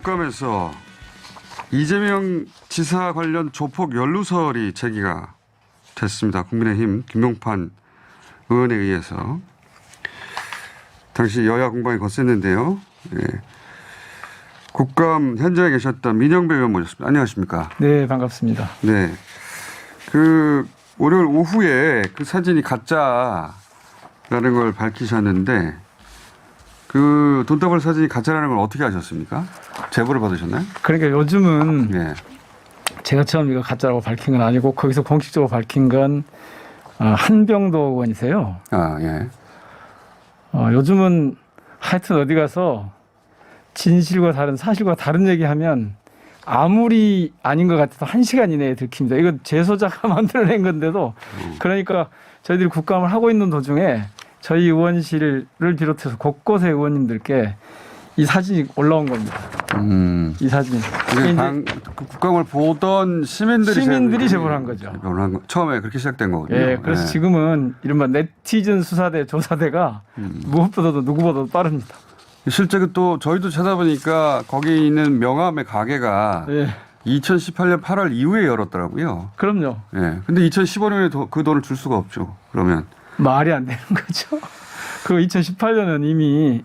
국감에서 이재명 지사 관련 조폭 연루설이 제기가 됐습니다. 국민의힘 김용판 의원에 의해서. 당시 여야 공방이 거셌는데요. 예. 국감 현장에 계셨던 민영배 의원 모셨습니다. 안녕하십니까? 네, 반갑습니다. 네. 월요일 오후에 그 사진이 가짜라는 걸 밝히셨는데 그 돈다발 사진이 가짜라는 걸 어떻게 아셨습니까? 제보를 받으셨나요? 그러니까 요즘은 예. 제가 처음 이거 가짜라고 밝힌 건 아니고 거기서 공식적으로 밝힌 건 한병도 의원이세요. 아, 예. 요즘은 하여튼 어디 가서 진실과 다른 사실과 다른 얘기하면 아무리 아닌 것 같아도 1시간 이내에 들킵니다. 이거 제 소자가 만들어낸 건데도 그러니까 저희들이 국감을 하고 있는 도중에 저희 의원실을 비롯해서 곳곳의 의원님들께 이 사진이 올라온 겁니다. 이 사진이. 국감을 보던 시민들이 제보를 한 거죠. 처음에 그렇게 시작된 거거든요. 예, 그래서 지금은 이른바 네티즌 수사대 조사대가 무엇보다도 누구보다도 빠릅니다. 실제 또 저희도 찾아보니까 거기 있는 명함의 가게가 2018년 8월 이후에 열었더라고요. 그럼요. 예. 근데 2015년에 그 돈을 줄 수가 없죠. 그러면 말이 안 되는 거죠. 그 2018년은 이미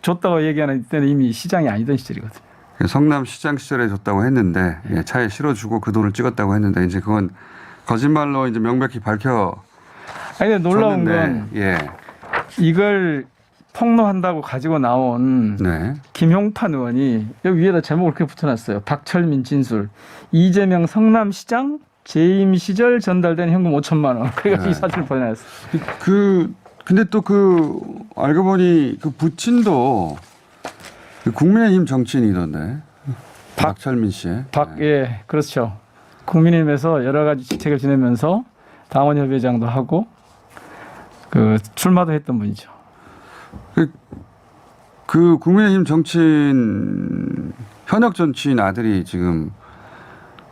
줬다고 얘기하는 때는 이미 시장이 아니던 시절이거든요. 성남 시장 시절에 줬다고 했는데 차에 실어주고 그 돈을 찍었다고 했는데 이제 그건 거짓말로 이제 명백히 밝혀. 아니 놀라운 건 이걸 폭로한다고 가지고 나온 김용판 의원이 여기 위에다 제목을 그렇게 붙여놨어요. 박철민 진술. 이재명 성남시장 재임 시절 전달된 현금 5천만 원. 그래서 이 사진을 보내놨어요. 근데 또 알고 보니 그 부친도 국민의힘 정치인이던데. 박철민 씨. 예, 그렇죠. 국민의힘에서 여러 가지 직책을 지내면서 당원협의장도 하고 출마도 했던 분이죠. 그 국민의힘 정치인 현역 정치인 아들이 지금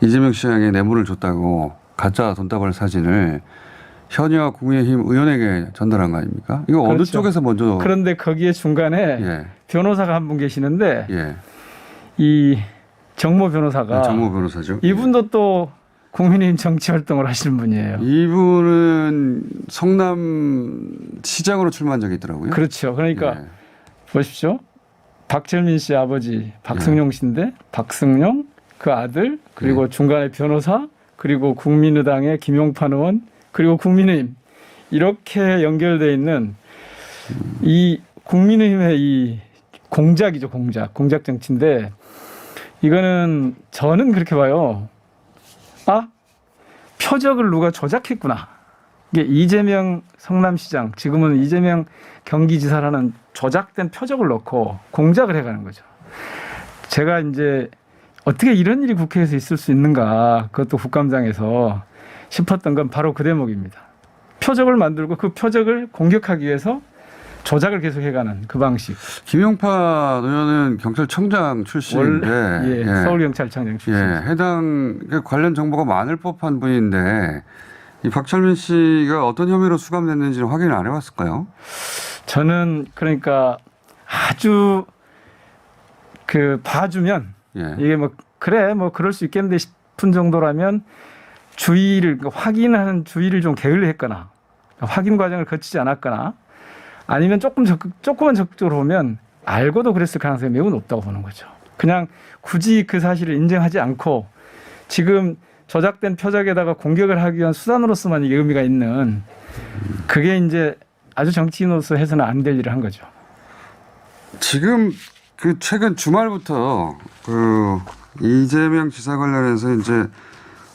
이재명 시장에 뇌물을 줬다고 가짜 돈다발 사진을 현역 국민의힘 의원에게 전달한 거 아닙니까? 이거 그렇죠. 어느 쪽에서 먼저? 그런데 거기에 중간에 변호사가 한 분 계시는데 이 정모 변호사가 정모 변호사죠. 이분도 또 국민의힘 정치 활동을 하시는 분이에요. 이분은 성남시장으로 출마한 적이 있더라고요. 그렇죠. 그러니까 보십시오. 박철민 씨 아버지 박승용 씨인데 박승용 그 아들 그리고 중간에 변호사 그리고 국민의당의 김용판 의원 그리고 국민의힘 이렇게 연결되어 있는 이 국민의힘의 이 공작이죠. 공작 정치인데 이거는 저는 그렇게 봐요. 표적을 누가 조작했구나. 이게 이재명 성남시장, 지금은 이재명 경기지사라는 조작된 표적을 놓고 공작을 해가는 거죠. 제가 이제 어떻게 이런 일이 국회에서 있을 수 있는가, 그것도 국감장에서 싶었던 건 바로 그 대목입니다. 표적을 만들고 그 표적을 공격하기 위해서 조작을 계속해가는 그 방식. 김용판 의원은 경찰청장 출신인데 서울경찰청장 출신. 해당 관련 정보가 많을 법한 분인데 이 박철민 씨가 어떤 혐의로 수감됐는지는 확인을 안 해봤을까요? 저는 그러니까 아주 봐주면 이게 그래 그럴 수 있겠는데 싶은 정도라면 확인하는 주의를 좀 게을리했거나 확인 과정을 거치지 않았거나 아니면 조금만 적극적으로 보면 알고도 그랬을 가능성이 매우 높다고 보는 거죠. 그냥 굳이 그 사실을 인정하지 않고 지금 조작된 표적에다가 공격을 하기 위한 수단으로서만 이게 의미가 있는 그게 이제 아주 정치인으로서 해서는 안 될 일을 한 거죠. 지금 최근 주말부터 이재명 지사 관련해서 이제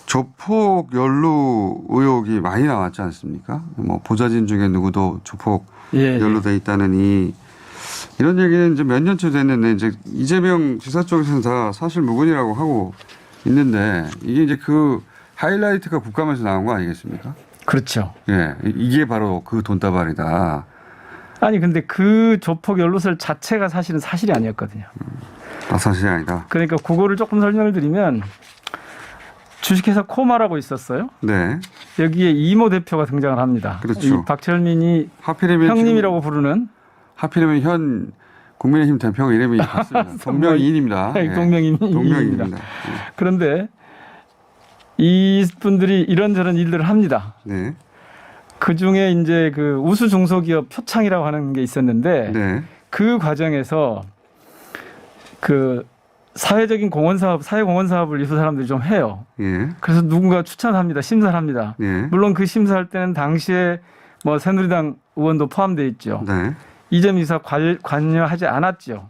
조폭 연루 의혹이 많이 나왔지 않습니까? 보좌진 중에 누구도 조폭 연루돼 있다느니 이런 얘기는 이제 몇 년째 됐는데 이제 이재명 지사 쪽에서는 다 사실 무근이라고 하고 있는데 이게 이제 그 하이라이트가 국감에서 나온 거 아니겠습니까? 그렇죠. 이게 바로 그 돈다발이다. 아니 근데 그 조폭 연루설 자체가 사실은 사실이 아니었거든요. 사실이 아니다. 그러니까 그거를 조금 설명을 드리면 주식회사 코마라고 있었어요. 여기에 이모 대표가 등장을 합니다. 그렇죠. 이 박철민이 형님이라고 부르는. 하필이면 현 국민의힘 대표 이름이 같습니다. 동명이인입니다. 예. 동명이인입니다. 예. 그런데 이분들이 이런저런 일들을 합니다. 네. 그 중에 이제 그 우수 중소기업 표창이라고 하는 게 있었는데 네. 그 과정에서 그 사회적인 공헌 사업, 사회 공헌 사업을 이 사람들이 좀 해요. 예. 그래서 누군가 추천합니다. 심사를 합니다. 예. 물론 그 심사할 때는 당시에 뭐 새누리당 의원도 포함되어 있죠. 네. 이재명 지사 관여하지 않았죠.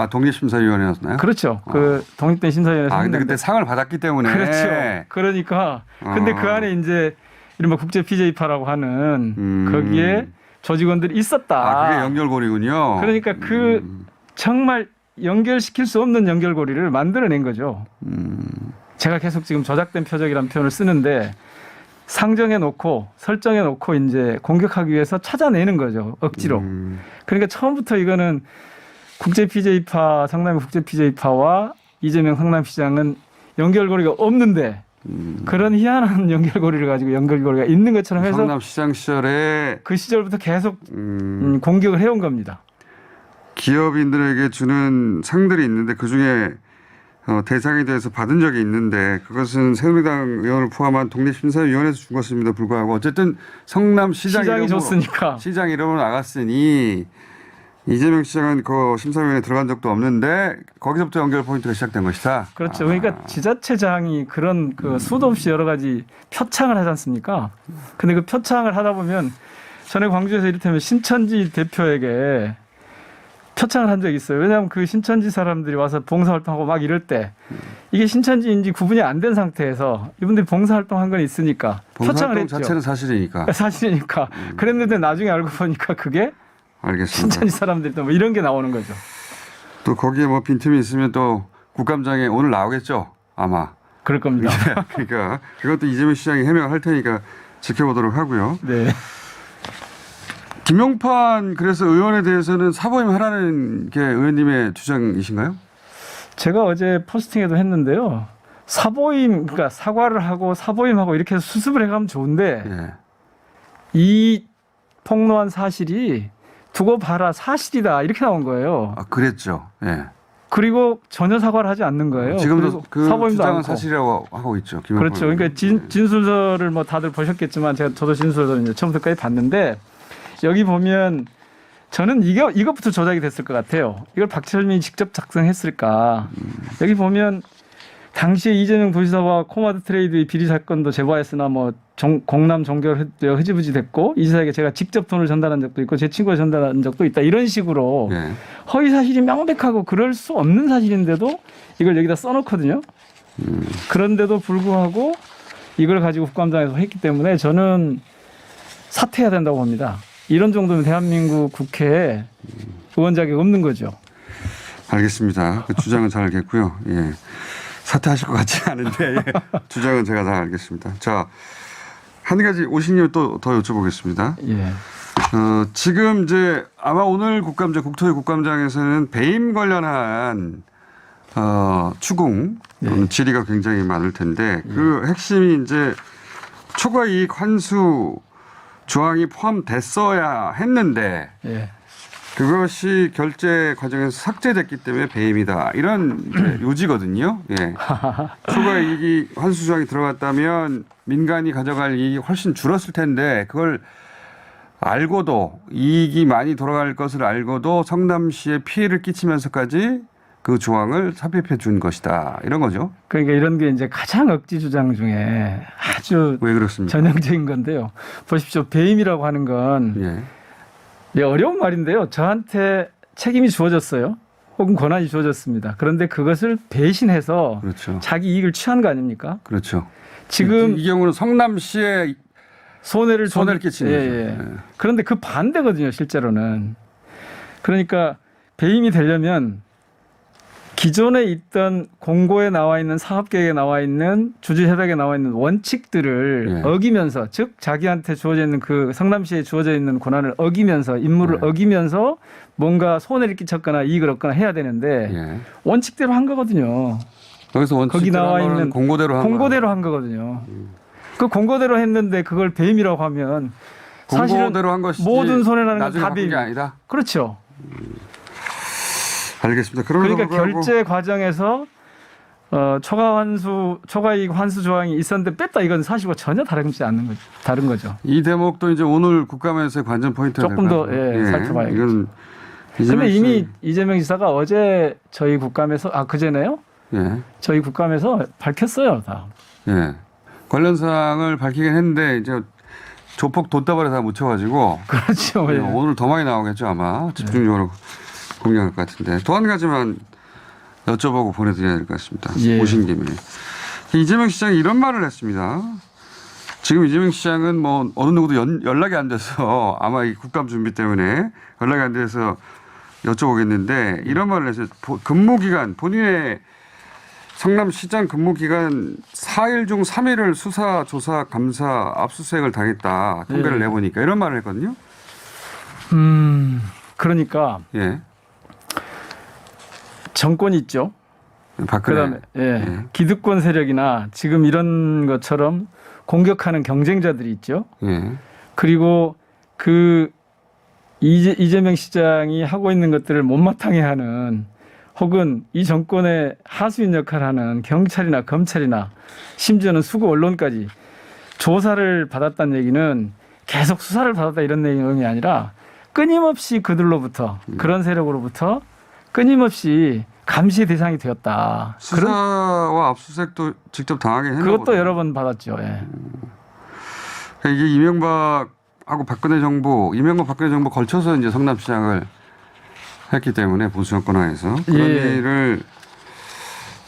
독립심사위원회였나요? 그렇죠. 그 독립된 심사위원회에서 근데 했는데. 그때 상을 받았기 때문에. 그렇죠. 그러니까 근데 그 안에 이제 이른바 국제 PJ파라고 하는 거기에 조직원들이 있었다. 그게 연결고리군요. 그러니까 그 정말 연결시킬 수 없는 연결고리를 만들어낸 거죠. 제가 계속 지금 조작된 표적이라는 표현을 쓰는데 상정해 놓고 설정해 놓고 이제 공격하기 위해서 찾아내는 거죠. 억지로. 그러니까 처음부터 이거는 국제 PJ파, 성남의 국제 PJ파와 이재명 성남시장은 연결고리가 없는데 그런 희한한 연결고리를 가지고 연결고리가 있는 것처럼 해서 성남시장 시절에 그 시절부터 계속 공격을 해온 겁니다. 기업인들에게 주는 상들이 있는데 그중에 대상에 대해서 받은 적이 있는데 그것은 새누리당 의원을 포함한 독립심사위원회에서 준 것임에도 불구하고 어쨌든 성남시장이 줬으니까 시장 이름으로 나갔으니 이재명 시장은 그 심사위원회에 들어간 적도 없는데 거기서부터 연결 포인트가 시작된 것이다. 그렇죠. 그러니까 지자체장이 그런 그 수도 없이 여러 가지 표창을 하지 않습니까? 근데 그 표창을 하다 보면 전에 광주에서 이를테면 신천지 대표에게 표창을 한 적이 있어요. 왜냐하면 그 신천지 사람들이 와서 봉사활동하고 막 이럴 때 이게 신천지인지 구분이 안 된 상태에서 이분들이 봉사활동한 건 있으니까 표창을 했죠. 자체는 사실이니까. 사실이니까. 그랬는데 나중에 알고 보니까 그게 알겠습니다. 신천지 사람들이 또 뭐 이런 게 나오는 거죠. 또 거기에 뭐 빈틈이 있으면 또 국감장에 오늘 나오겠죠. 아마. 그럴 겁니다. 그러니까 그것도 이재명 시장이 해명을 할 테니까 지켜보도록 하고요. 네. 김용판 그래서 의원에 대해서는 사보임 하라는 게 의원님의 주장이신가요? 제가 어제 포스팅에도 했는데요. 사보임, 그러니까 사과를 하고 사보임하고 이렇게 해서 수습을 해가면 좋은데 예. 이 폭로한 사실이 두고 봐라 사실이다 이렇게 나온 거예요. 그랬죠. 예. 그리고 전혀 사과를 하지 않는 거예요. 지금도 그 사보임도 주장은 않고. 사실이라고 하고 있죠. 그렇죠. 그러니까 진술서를 뭐 다들 보셨겠지만 저도 진술서를 이제 처음부터까지 봤는데 여기 보면 저는 이것부터 조작이 됐을 것 같아요. 이걸 박철민이 직접 작성했을까? 여기 보면 당시에 이재명 도지사와 코마드 트레이드의 비리 사건도 제보했으나 뭐 공남 종결 흐지부지 됐고 이 지사에게 제가 직접 돈을 전달한 적도 있고 제 친구가 전달한 적도 있다. 이런 식으로 네. 허위 사실이 명백하고 그럴 수 없는 사실인데도 이걸 여기다 써놓거든요. 그런데도 불구하고 이걸 가지고 국감장에서 했기 때문에 저는 사퇴해야 된다고 봅니다. 이런 정도면 대한민국 국회에 의원 자격이 없는 거죠. 알겠습니다. 그 주장은 잘 알겠고요. 예. 사퇴하실 것 같지 않은데 예. 주장은 제가 잘 알겠습니다. 자, 한 가지 오신님 또 더 여쭤보겠습니다. 예. 지금 이제 아마 오늘 국토위 국감장에서는 배임 관련한 추궁 질의가 굉장히 많을 텐데 그 핵심이 이제 초과이익 환수 조항이 포함됐어야 했는데 예. 그것이 결제 과정에서 삭제됐기 때문에 배임이다. 이런 이제 요지거든요. 예. 초과이익이 환수 조항이 들어갔다면 민간이 가져갈 이익이 훨씬 줄었을 텐데 그걸 알고도 이익이 많이 돌아갈 것을 알고도 성남시에 피해를 끼치면서까지 그 조항을 삽입해 준 것이다. 이런 거죠. 그러니까 이런 게 이제 가장 억지 주장 중에 아주 왜 그렇습니까? 전형적인 건데요. 보십시오. 배임이라고 하는 건 예. 어려운 말인데요. 저한테 책임이 주어졌어요. 혹은 권한이 주어졌습니다. 그런데 그것을 배신해서 그렇죠. 자기 이익을 취한 거 아닙니까? 그렇죠. 지금 이 경우는 성남시에 손해를 끼치는 예, 거죠. 예. 예. 그런데 그 반대거든요. 실제로는. 그러니까 배임이 되려면 기존에 있던 공고에 나와 있는 사업계획에 나와 있는 주주협약에 나와 있는 원칙들을 예. 어기면서 즉 자기한테 주어져 있는 그 성남시에 주어져 있는 권한을 어기면서 임무를 예. 어기면서 뭔가 손해를 끼쳤거나 이익을 얻거나 해야 되는데 예. 원칙대로 한 거거든요. 여기서 거기 나와 있는 공고대로 한 거거든요. 그 공고대로 했는데 그걸 배임이라고 하면 사실은 공고대로 한 것이지 모든 손해라는 건 나중에 다 바꾼 게 배임. 아니다. 그렇죠. 알겠습니다. 그럼에도 그러니까 불구하고 결제 과정에서 초과이익 환수 조항이 있었는데 뺐다 이건 사실과 전혀 다른 거죠. 이 대목도 이제 오늘 국감에서의 관전 포인트가 조금 될 더, 것 같아요. 살펴봐야겠죠. 이건 근데 이미 씨- 이재명 지사가 어제 저희 국감에서 그제네요. 예. 저희 국감에서 밝혔어요, 다. 예. 관련 사항을 밝히긴 했는데 이제 조폭 돈다발에 다 묻혀가지고 그렇죠. 예. 오늘 더 많이 나오겠죠 아마 집중적으로 공개할 것 같은데 또 한 가지만 여쭤보고 보내드려야 될 것 같습니다. 예. 오신 김에 이재명 시장이 이런 말을 했습니다. 지금 이재명 시장은 뭐 어느 누구도 연락이 안 돼서 아마 이 국감 준비 때문에 연락이 안 돼서 여쭤보겠는데 이런 말을 했어요. 근무기간 본인의 성남시장 근무기간 4일 중 3일을 수사, 조사, 감사, 압수수색을 당했다. 통계를 예. 내보니까 이런 말을 했거든요. 그러니까 예. 정권이 있죠. 박근혜. 그다음에 기득권 세력이나 지금 이런 것처럼 공격하는 경쟁자들이 있죠. 예. 그리고 그 이재명 시장이 하고 있는 것들을 못마땅해 하는 혹은 이 정권의 하수인 역할을 하는 경찰이나 검찰이나 심지어는 수구 언론까지 조사를 받았다는 얘기는 계속 수사를 받았다 이런 내용이 아니라 끊임없이 그들로부터 그런 세력으로부터 끊임없이 감시 대상이 되었다. 수사와 압수수색도 직접 당하게 했나 그것도 보다. 여러 번 받았죠. 예. 그러니까 이게 이명박하고 박근혜 정부, 이명박 박근혜 정부 걸쳐서 이제 성남시장을 했기 때문에 보수 정권 하에서 그런 예. 일을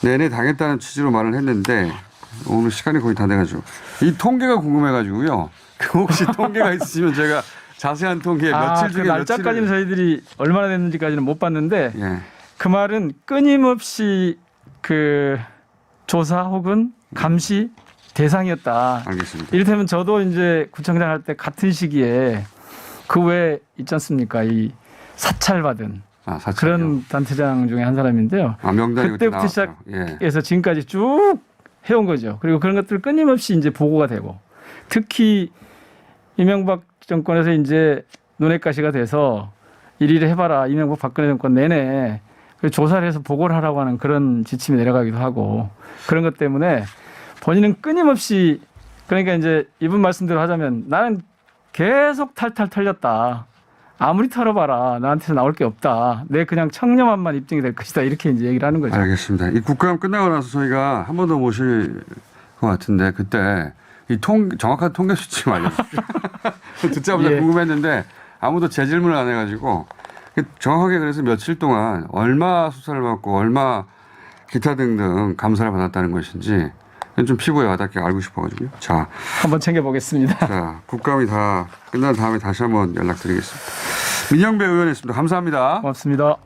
내내 당했다는 취지로 말을 했는데 오늘 시간이 거의 다 돼가지고 이 통계가 궁금해가지고요. 그 혹시 통계가 있으시면 제가 자세한 통계 며칠 중에 그 날짜까지는 저희들이 얼마나 됐는지까지는 못 봤는데 예. 그 말은 끊임없이 그 조사 혹은 감시 대상이었다. 알겠습니다. 이를테면 저도 이제 구청장 할 때 같은 시기에 그 외에 있지 않습니까? 이 사찰받은 사찰이요. 그런 단체장 중에 한 사람인데요. 명단이 그때 그때부터 나왔죠. 예. 시작해서 지금까지 쭉 해온 거죠. 그리고 그런 것들 끊임없이 이제 보고가 되고 특히 이명박 정권에서 이제 눈엣가시가 돼서 일일이 해봐라. 이명박 박근혜 정권 내내 조사를 해서 보고를 하라고 하는 그런 지침이 내려가기도 하고 그런 것 때문에 본인은 끊임없이 그러니까 이제 이분 말씀대로 하자면 나는 계속 탈탈 털렸다. 아무리 털어봐라. 나한테서 나올 게 없다. 내 그냥 청렴함만 입증이 될 것이다. 이렇게 이제 얘기를 하는 거죠. 알겠습니다. 이 국감 끝나고 나서 저희가 한 번 더 모실 것 같은데 그때 이 정확한 통계 수치 좀 알려주십시오. 듣자마자 예. 궁금했는데 아무도 제 질문을 안 해가지고 정확하게 그래서 며칠 동안 얼마 수사를 받고 얼마 기타 등등 감사를 받았다는 것인지 좀 피부에 와닿게 알고 싶어가지고요. 자, 한번 챙겨보겠습니다. 자 국감이 다 끝난 다음에 다시 한번 연락드리겠습니다. 민영배 의원이었습니다. 감사합니다. 고맙습니다.